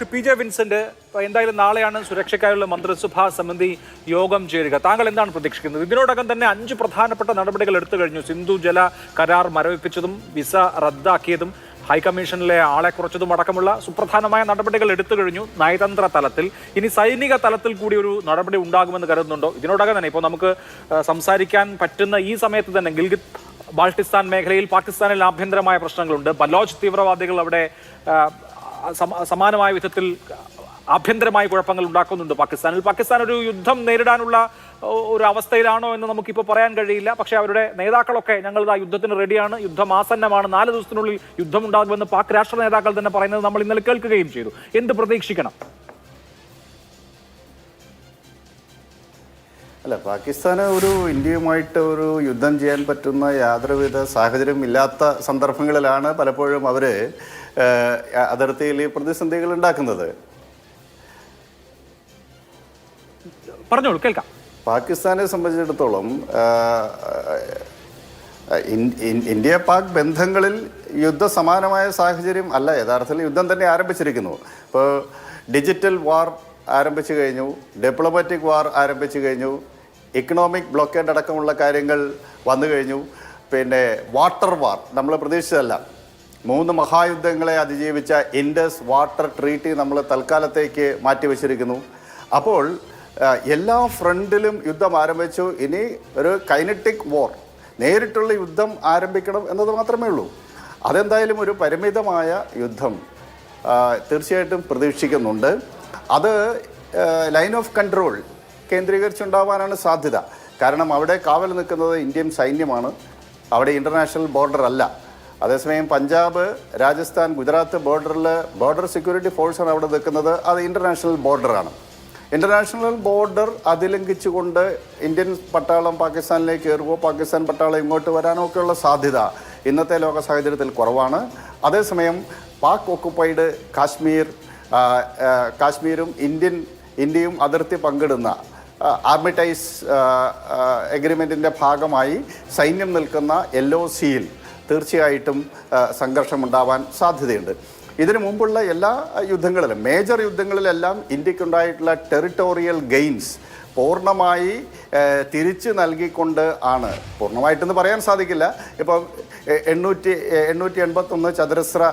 Shri P J Vincent, എന്തായാലും നാളെയാണ് സുരക്ഷയ്ക്കായുള്ള മന്ത്രിസഭാ സമിതി യോഗം ചേരുക. താങ്കൾ എന്താണ് പ്രതീക്ഷിക്കുന്നത്? ഇതിനോടകം തന്നെ 5 പ്രധാനപ്പെട്ട നടപടികൾ എടുത്തു കഴിഞ്ഞു. സിന്ധു ജല കരാർ മരവിപ്പിച്ചതും വിസ റദ്ദാക്കിയതും ഹൈക്കമ്മീഷനിലെ ആളെ കുറച്ചതും അടക്കമുള്ള സുപ്രധാനമായ നടപടികൾ എടുത്തു കഴിഞ്ഞു നയതന്ത്ര തലത്തിൽ. ഇനി സൈനിക തലത്തിൽ കൂടി ഒരു നടപടി ഉണ്ടാകുമെന്ന് കരുതുന്നുണ്ടോ? ഇതിനോടകം തന്നെ ഇപ്പോൾ നമുക്ക് സംസാരിക്കാൻ പറ്റുന്ന ഈ സമയത്ത് തന്നെ ഗിൽഗിത് ബാൾട്ടിസ്ഥാൻ മേഖലയിൽ പാകിസ്ഥാനിൽ ആഭ്യന്തരമായ പ്രശ്നങ്ങളുണ്ട്. ബലോച്ച് തീവ്രവാദികൾ അവിടെ സമാനമായ വിധത്തിൽ ആഭ്യന്തരമായ കുഴപ്പങ്ങൾ ഉണ്ടാക്കുന്നുണ്ട് പാകിസ്ഥാനിൽ. പാകിസ്ഥാൻ ഒരു യുദ്ധം നേരിടാനുള്ള ഒരു അവസ്ഥയിലാണോ എന്ന് നമുക്കിപ്പോൾ പറയാൻ കഴിയില്ല. പക്ഷേ അവരുടെ നേതാക്കളൊക്കെ ഞങ്ങൾ ആ യുദ്ധത്തിന് റെഡിയാണ്, യുദ്ധം ആസന്നമാണ്, 4 ദിവസത്തിനുള്ളിൽ യുദ്ധം ഉണ്ടാകുമെന്ന് പാക് രാഷ്ട്ര നേതാക്കൾ തന്നെ പറയുന്നത് നമ്മൾ ഇന്നലെ കേൾക്കുകയും ചെയ്തു. എന്ത് പ്രതീക്ഷിക്കണം? അല്ല, പാകിസ്ഥാന് ഒരു ഇന്ത്യയുമായിട്ട് ഒരു യുദ്ധം ചെയ്യാൻ പറ്റുന്ന യാതൊരുവിധ സാഹചര്യം ഇല്ലാത്ത സന്ദർഭങ്ങളിലാണ് പലപ്പോഴും അവർ അതിർത്തിയിൽ പ്രതിസന്ധികൾ ഉണ്ടാക്കുന്നത്. പറഞ്ഞോളൂ, കേൾക്കാം. പാകിസ്ഥാനെ സംബന്ധിച്ചിടത്തോളം ഇന്ത്യ പാക് ബന്ധങ്ങളിൽ യുദ്ധസമാനമായ സാഹചര്യം അല്ല, യഥാർത്ഥത്തിൽ യുദ്ധം തന്നെ ആരംഭിച്ചിരിക്കുന്നു. ഇപ്പോൾ ഡിജിറ്റൽ വാർ ആരംഭിച്ചു കഴിഞ്ഞു, ഡിപ്ലോമാറ്റിക് വാർ ആരംഭിച്ചു കഴിഞ്ഞു, ഇക്കണോമിക് ബ്ലോക്കേഡ് അടക്കമുള്ള കാര്യങ്ങൾ വന്നു കഴിഞ്ഞു. പിന്നെ വാട്ടർ വാർ നമ്മൾ പ്രതീക്ഷിച്ചതല്ല. 3 മഹായുദ്ധങ്ങളെ അതിജീവിച്ച ഇൻഡസ് വാട്ടർ ട്രീറ്റി നമ്മൾ തൽക്കാലത്തേക്ക് മാറ്റിവെച്ചിരിക്കുന്നു. അപ്പോൾ എല്ലാ ഫ്രണ്ടിലും യുദ്ധം ആരംഭിച്ചു. ഇനി ഒരു കൈനറ്റിക് വാർ, നേരിട്ടുള്ള യുദ്ധം ആരംഭിക്കണം എന്നത് മാത്രമേ ഉള്ളൂ. അതെന്തായാലും ഒരു പരിമിതമായ യുദ്ധം തീർച്ചയായിട്ടും പ്രതീക്ഷിക്കുന്നുണ്ട്. അത് ലൈൻ ഓഫ് കൺട്രോൾ കേന്ദ്രീകരിച്ചുണ്ടാവാനാണ് സാധ്യത. കാരണം അവിടെ കാവൽ നിൽക്കുന്നത് ഇന്ത്യൻ സൈന്യമാണ്, അവിടെ ഇൻ്റർനാഷണൽ ബോർഡർ അല്ല. അതേസമയം പഞ്ചാബ്, രാജസ്ഥാൻ, ഗുജറാത്ത് ബോർഡറിൽ ബോർഡർ സെക്യൂരിറ്റി ഫോഴ്സാണ് അവിടെ നിൽക്കുന്നത്. അത് ഇൻ്റർനാഷണൽ ബോർഡറാണ്. ഇൻ്റർനാഷണൽ ബോർഡർ അതിലംഘിച്ചുകൊണ്ട് ഇന്ത്യൻ പട്ടാളം പാകിസ്ഥാനിലേക്ക് കയറുമോ, പാകിസ്ഥാൻ പട്ടാളം ഇങ്ങോട്ട് വരാനോ ഒക്കെയുള്ള സാധ്യത ഇന്നത്തെ ലോക സാഹചര്യത്തിൽ കുറവാണ്. അതേസമയം പാക് ഓക്കുപ്പൈഡ് കാശ്മീരും ഇന്ത്യയും അതിർത്തി പങ്കിടുന്ന ആർമിറ്റൈസ് എഗ്രിമെൻറ്റിൻ്റെ ഭാഗമായി സൈന്യം നിൽക്കുന്ന LOCയിൽ തീർച്ചയായിട്ടും സംഘർഷമുണ്ടാവാൻ സാധ്യതയുണ്ട്. ഇതിനു മുമ്പുള്ള എല്ലാ യുദ്ധങ്ങളിലും, മേജർ യുദ്ധങ്ങളിലെല്ലാം ഇന്ത്യക്കുണ്ടായിട്ടുള്ള ടെറിട്ടോറിയൽ ഗെയിൻസ് പൂർണ്ണമായി തിരിച്ചു നൽകിക്കൊണ്ട് ആണ്, പൂർണ്ണമായിട്ടെന്ന് പറയാൻ സാധിക്കില്ല, ഇപ്പോൾ 881 ചതുരശ്ര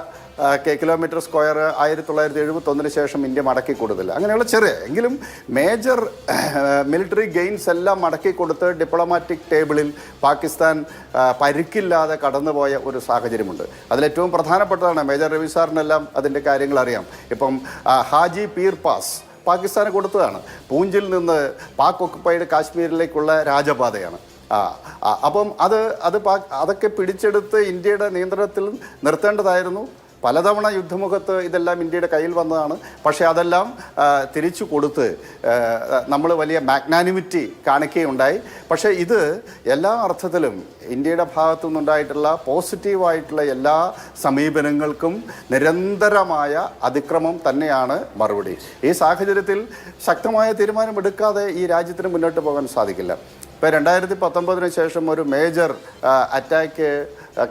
കിലോമീറ്റർ സ്ക്വയർ 1971 ശേഷം ഇന്ത്യ മടക്കി കൊടുത്തില്ല. അങ്ങനെയുള്ള ചെറിയ എങ്കിലും മേജർ മിലിറ്ററി ഗെയിൻസ് എല്ലാം മടക്കി കൊടുത്ത് ഡിപ്ലോമാറ്റിക് ടേബിളിൽ പാകിസ്ഥാൻ പരിക്കില്ലാതെ കടന്നുപോയ ഒരു സാഹചര്യമുണ്ട്. അതിലേറ്റവും പ്രധാനപ്പെട്ടതാണ്, മേജർ രവി സാറിനെല്ലാം അതിൻ്റെ കാര്യങ്ങൾ അറിയാം. ഇപ്പം ഹാജി പീർ പാസ് പാകിസ്ഥാന് കൊടുത്തതാണ്. പൂഞ്ചിൽ നിന്ന് പാക് ഓക്കുപ്പൈഡ് കാശ്മീരിലേക്കുള്ള രാജപാതയാണ്. അപ്പം അതൊക്കെ പിടിച്ചെടുത്ത് ഇന്ത്യയുടെ നിയന്ത്രണത്തിൽ നിർത്തേണ്ടതായിരുന്നു. പലതവണ യുദ്ധമുഖത്ത് ഇതെല്ലാം ഇന്ത്യയുടെ കയ്യിൽ വന്നതാണ്. പക്ഷേ അതെല്ലാം തിരിച്ചു കൊടുത്ത് നമ്മൾ വലിയ മാഗ്നാനിമിറ്റി കാണിക്കുകയുണ്ടായി. പക്ഷേ ഇത് എല്ലാ അർത്ഥത്തിലും ഇന്ത്യയുടെ ഭാഗത്തു നിന്നുണ്ടായിട്ടുള്ള പോസിറ്റീവായിട്ടുള്ള എല്ലാ സമീപനങ്ങൾക്കും നിരന്തരമായ അതിക്രമം തന്നെയാണ് മറുപടി. ഈ സാഹചര്യത്തിൽ ശക്തമായ തീരുമാനമെടുക്കാതെ ഈ രാജ്യത്തിന് മുന്നോട്ട് പോകാൻ സാധിക്കില്ല. ഇപ്പോൾ 2019 ശേഷം ഒരു മേജർ അറ്റാക്ക്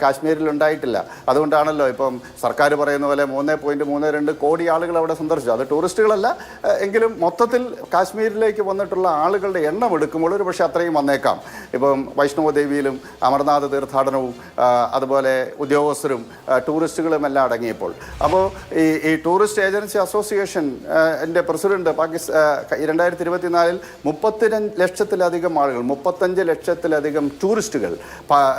കാശ്മീരിൽ ഉണ്ടായിട്ടില്ല. അതുകൊണ്ടാണല്ലോ ഇപ്പം സർക്കാർ പറയുന്ന പോലെ 3.32 കോടി ആളുകൾ അവിടെ സന്ദർശിച്ചു. അത് ടൂറിസ്റ്റുകളല്ല എങ്കിലും മൊത്തത്തിൽ കാശ്മീരിലേക്ക് വന്നിട്ടുള്ള ആളുകളുടെ എണ്ണം എടുക്കുമ്പോൾ ഒരു പക്ഷേ അത്രയും വന്നേക്കാം. ഇപ്പം വൈഷ്ണവ ദേവിയിലും അമർനാഥ് തീർത്ഥാടനവും അതുപോലെ ഉദ്യോഗസ്ഥരും ടൂറിസ്റ്റുകളും എല്ലാം അടങ്ങിയപ്പോൾ. അപ്പോൾ ഈ ടൂറിസ്റ്റ് ഏജൻസി അസോസിയേഷൻ എൻ്റെ പ്രസിഡന്റ് 2024 35 ലക്ഷത്തിലധികം ആളുകൾ, 35 ലക്ഷത്തിലധികം ടൂറിസ്റ്റുകൾ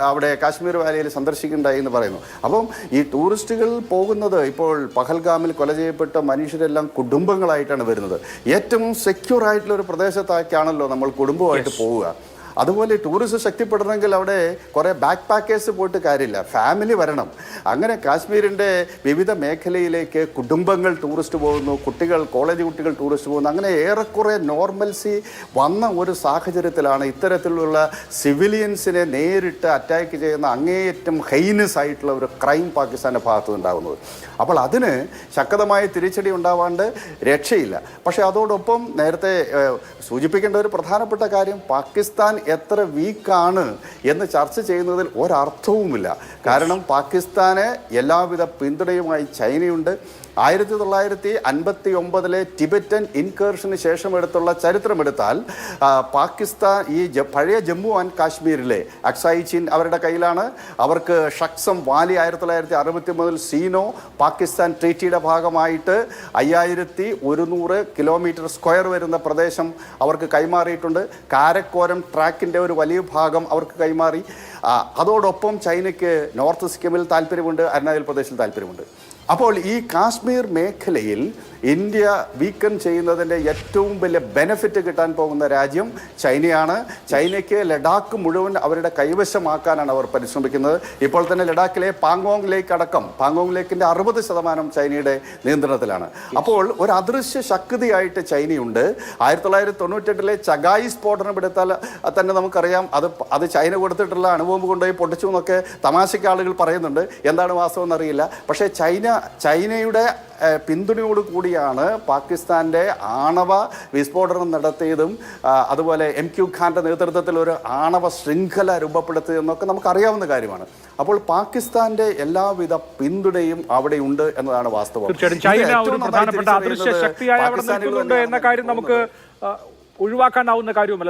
അവിടെ കാശ്മീർ വാലിയിൽ സന്ദർശിക്കുന്നുണ്ടായി എന്ന് പറയുന്നു. അപ്പം ഈ ടൂറിസ്റ്റുകൾ പോകുന്നത് ഇപ്പോൾ പഹൽഗാമിൽ കൊല ചെയ്യപ്പെട്ട മനുഷ്യരെല്ലാം കുടുംബങ്ങളായിട്ടാണ് വരുന്നത്. ഏറ്റവും സെക്യൂർ ആയിട്ടുള്ള ഒരു പ്രദേശത്തേക്കാണല്ലോ നമ്മൾ കുടുംബമായിട്ട് പോവുക. അതുപോലെ ടൂറിസം ശക്തിപ്പെടണമെങ്കിൽ അവിടെ കുറേ ബാക്ക് പാക്കേഴ്സ് പോയിട്ട് കാര്യമില്ല, ഫാമിലി വരണം. അങ്ങനെ കാശ്മീരിൻ്റെ വിവിധ മേഖലയിലേക്ക് കുടുംബങ്ങൾ ടൂറിസ്റ്റ് പോകുന്നു, കോളേജ് കുട്ടികൾ ടൂറിസ്റ്റ് പോകുന്നു. അങ്ങനെ ഏറെക്കുറെ നോർമൽസി വന്ന ഒരു സാഹചര്യത്തിലാണ് ഇത്തരത്തിലുള്ള സിവിലിയൻസിനെ നേരിട്ട് അറ്റാക്ക് ചെയ്യുന്ന അങ്ങേയറ്റം ഹൈനസ് ആയിട്ടുള്ള ഒരു ക്രൈം പാകിസ്ഥാൻ്റെ ഭാഗത്ത് നിന്നുണ്ടാകുന്നത്. അപ്പോൾ അതിന് ശക്തമായ തിരിച്ചടി ഉണ്ടാവാണ്ട് രക്ഷയില്ല. പക്ഷേ അതോടൊപ്പം നേരത്തെ സൂചിപ്പിക്കേണ്ട ഒരു പ്രധാനപ്പെട്ട കാര്യം, പാകിസ്ഥാൻ എത്ര വീക്കാണ് എന്ന് ചർച്ച ചെയ്യുന്നതിൽ ഒരർത്ഥവുമില്ല. കാരണം പാകിസ്ഥാന് എല്ലാവിധ പിന്തുണയുമായി ചൈനയുണ്ട്. 1959 ടിബറ്റൻ ഇൻകേർഷന് ശേഷം എടുത്തുള്ള ചരിത്രമെടുത്താൽ പാകിസ്ഥാൻ ഈ പഴയ ജമ്മു ആൻഡ് കാശ്മീരിലെ അക്സായി ചീൻ അവരുടെ കയ്യിലാണ്. അവർക്ക് ഷക്സം വാലി 1963 സീനോ പാകിസ്ഥാൻ ട്രീറ്റിയുടെ ഭാഗമായിട്ട് 5100 കിലോമീറ്റർ സ്ക്വയർ വരുന്ന പ്രദേശം അവർക്ക് കൈമാറിയിട്ടുണ്ട്. കാരക്കോരം ട്രാക്കിൻ്റെ ഒരു വലിയ ഭാഗം അവർക്ക് കൈമാറി. അതോടൊപ്പം ചൈനയ്ക്ക് നോർത്ത് സിക്കിമിൽ താല്പര്യമുണ്ട്, അരുണാചൽ പ്രദേശിൽ താല്പര്യമുണ്ട്. അപ്പോൾ ഈ കാശ്മീർ മേഖലയിൽ ഇന്ത്യ വീക്കൻ ചെയ്യുന്നതിൻ്റെ ഏറ്റവും വലിയ ബെനിഫിറ്റ് കിട്ടാൻ പോകുന്ന രാജ്യം ചൈനയാണ്. ചൈനയ്ക്ക് ലഡാക്ക് മുഴുവൻ അവരുടെ കൈവശമാക്കാനാണ് അവർ പരിശ്രമിക്കുന്നത്. ഇപ്പോൾ തന്നെ ലഡാക്കിലെ പാങ്കോങ് ലേക്ക് അടക്കം പാങ്കോങ് ലേക്കിൻ്റെ 60% ചൈനയുടെ നിയന്ത്രണത്തിലാണ്. അപ്പോൾ ഒരു അദൃശ്യ ശക്തിയായിട്ട് ചൈനയുണ്ട്. 1998 ചഗായി സ്ഫോടനം എടുത്താൽ തന്നെ നമുക്കറിയാം അത് ചൈന കൊടുത്തിട്ടുള്ള അണുബോംബ് കൊണ്ടുപോയി പൊട്ടിച്ചു എന്നൊക്കെ തമാശയ്ക്ക് ആളുകൾ പറയുന്നുണ്ട്. എന്താണ് വാസ്തവം എന്നറിയില്ല. പക്ഷേ ചൈനയുടെ പിന്തുണയോട് കൂടിയാണ് പാകിസ്ഥാൻ്റെ ആണവ വിസ്ഫോടനം നടത്തിയതും അതുപോലെ MQ ഖാൻ്റെ നേതൃത്വത്തിൽ ഒരു ആണവ ശൃംഖല രൂപപ്പെടുത്തിയതെന്നൊക്കെ നമുക്കറിയാവുന്ന കാര്യമാണ്. അപ്പോൾ പാകിസ്ഥാൻ്റെ എല്ലാവിധ പിന്തുണയും അവിടെ ഉണ്ട് എന്നതാണ് വാസ്തവം. ചൈന ഒരു പ്രധാനപ്പെട്ട അദൃശ്യ ശക്തിയായി അവിടെ നിൽക്കുന്നുണ്ട് എന്ന കാര്യം നമുക്ക് ഒഴിവാക്കാനാവുന്ന കാര്യവുമല്ല.